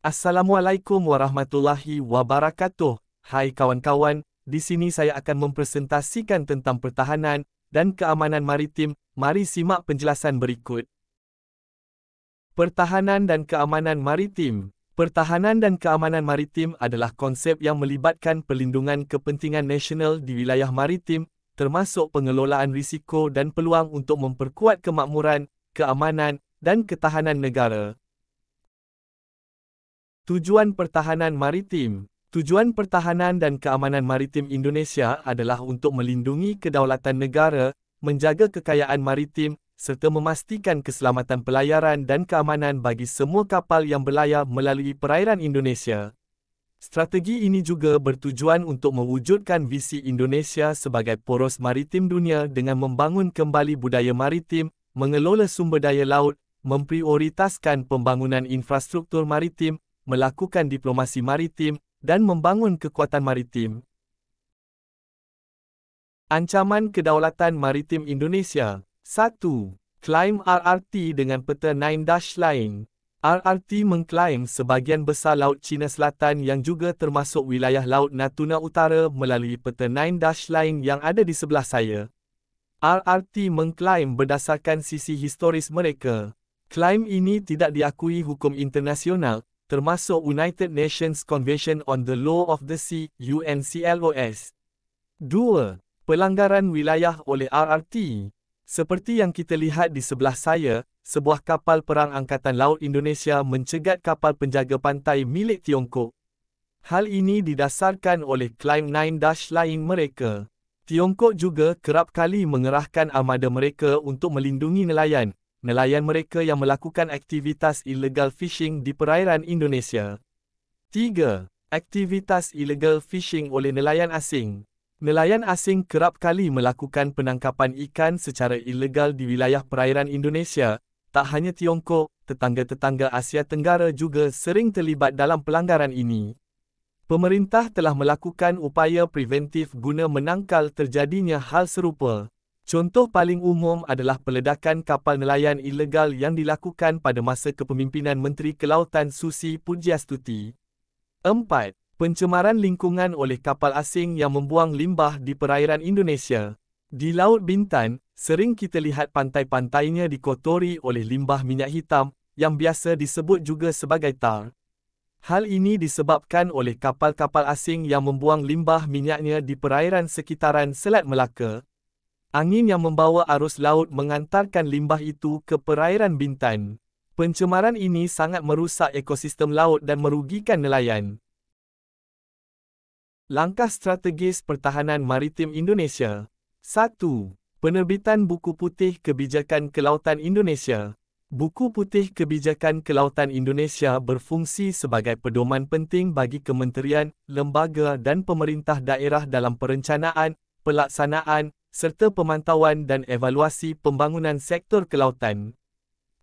Assalamualaikum warahmatullahi wabarakatuh. Hai kawan-kawan, di sini saya akan mempresentasikan tentang pertahanan dan keamanan maritim. Mari simak penjelasan berikut. Pertahanan dan keamanan maritim. Pertahanan dan keamanan maritim adalah konsep yang melibatkan perlindungan kepentingan nasional di wilayah maritim, termasuk pengelolaan risiko dan peluang untuk memperkuat kemakmuran, keamanan dan ketahanan negara. Tujuan pertahanan maritim. Tujuan pertahanan dan keamanan maritim Indonesia adalah untuk melindungi kedaulatan negara, menjaga kekayaan maritim, serta memastikan keselamatan pelayaran dan keamanan bagi semua kapal yang berlayar melalui perairan Indonesia. Strategi ini juga bertujuan untuk mewujudkan visi Indonesia sebagai poros maritim dunia dengan membangun kembali budaya maritim, mengelola sumber daya laut, memprioritaskan pembangunan infrastruktur maritim, melakukan diplomasi maritim, dan membangun kekuatan maritim. Ancaman kedaulatan maritim Indonesia. 1. Klaim RRT dengan peta 9 Line. RRT mengklaim sebahagian besar Laut Cina Selatan yang juga termasuk wilayah Laut Natuna Utara melalui peta 9 Line yang ada di sebelah saya. RRT mengklaim berdasarkan sisi historis mereka. Klaim ini tidak diakui hukum internasional, termasuk United Nations Convention on the Law of the Sea, UNCLOS. 2. Pelanggaran wilayah oleh RRT. Seperti yang kita lihat di sebelah saya, sebuah kapal perang Angkatan Laut Indonesia mencegat kapal penjaga pantai milik Tiongkok. Hal ini didasarkan oleh klaim 9 Line mereka. Tiongkok juga kerap kali mengerahkan armada mereka untuk melindungi nelayan mereka yang melakukan aktivitas illegal fishing di perairan Indonesia. 3. Aktivitas illegal fishing oleh nelayan asing. Nelayan asing kerap kali melakukan penangkapan ikan secara ilegal di wilayah perairan Indonesia. Tak hanya Tiongkok, tetangga-tetangga Asia Tenggara juga sering terlibat dalam pelanggaran ini. Pemerintah telah melakukan upaya preventif guna menangkal terjadinya hal serupa. Contoh paling umum adalah peledakan kapal nelayan ilegal yang dilakukan pada masa kepemimpinan Menteri Kelautan Susi Pujiastuti. 4. Pencemaran lingkungan oleh kapal asing yang membuang limbah di perairan Indonesia. Di Laut Bintan, sering kita lihat pantai-pantainya dikotori oleh limbah minyak hitam, yang biasa disebut juga sebagai tar. Hal ini disebabkan oleh kapal-kapal asing yang membuang limbah minyaknya di perairan sekitaran Selat Melaka. Angin yang membawa arus laut mengantarkan limbah itu ke perairan Bintan. Pencemaran ini sangat merusak ekosistem laut dan merugikan nelayan. Langkah strategis pertahanan maritim Indonesia. 1. Penerbitan Buku Putih Kebijakan Kelautan Indonesia. Buku Putih Kebijakan Kelautan Indonesia berfungsi sebagai pedoman penting bagi kementerian, lembaga dan pemerintah daerah dalam perencanaan, pelaksanaan, serta pemantauan dan evaluasi pembangunan sektor kelautan.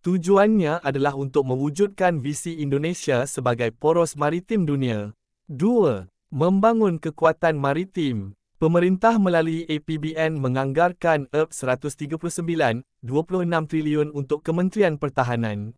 Tujuannya adalah untuk mewujudkan visi Indonesia sebagai poros maritim dunia. 2. Membangun kekuatan maritim. Pemerintah melalui APBN menganggarkan Rp139.26 triliun untuk Kementerian Pertahanan.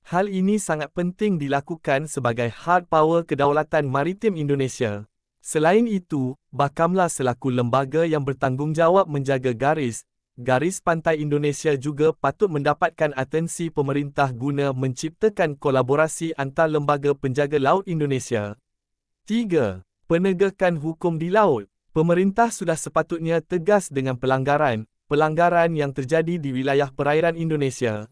Hal ini sangat penting dilakukan sebagai hard power kedaulatan maritim Indonesia. Selain itu, Bakamla selaku lembaga yang bertanggungjawab menjaga garis pantai Indonesia juga patut mendapatkan atensi pemerintah guna menciptakan kolaborasi antar lembaga penjaga laut Indonesia. 3. Penegakan hukum di laut. Pemerintah sudah sepatutnya tegas dengan pelanggaran yang terjadi di wilayah perairan Indonesia.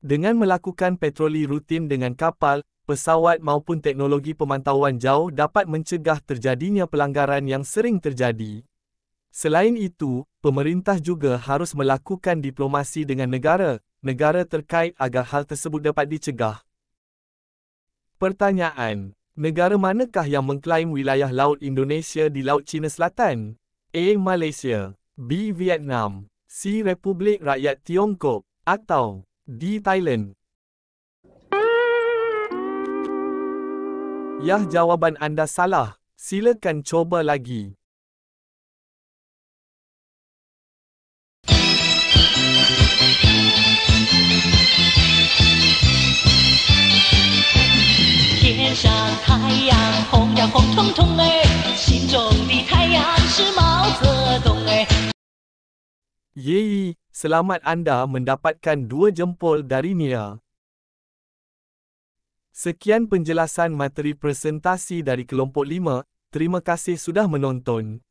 Dengan melakukan patroli rutin dengan kapal, pesawat maupun teknologi pemantauan jauh dapat mencegah terjadinya pelanggaran yang sering terjadi. Selain itu, pemerintah juga harus melakukan diplomasi dengan negara terkait agar hal tersebut dapat dicegah. Pertanyaan: negara manakah yang mengklaim wilayah laut Indonesia di Laut Cina Selatan? A. Malaysia, B. Vietnam, C. Republik Rakyat Tiongkok, atau D. Thailand? Ya, jawapan anda salah. Silakan coba lagi. 天上太阳红呀红彤彤哎，心中的太阳是毛泽东哎。Yeay, selamat anda mendapatkan 2 jempol dari Nia. Sekian penjelasan materi presentasi dari kelompok 5. Terima kasih sudah menonton.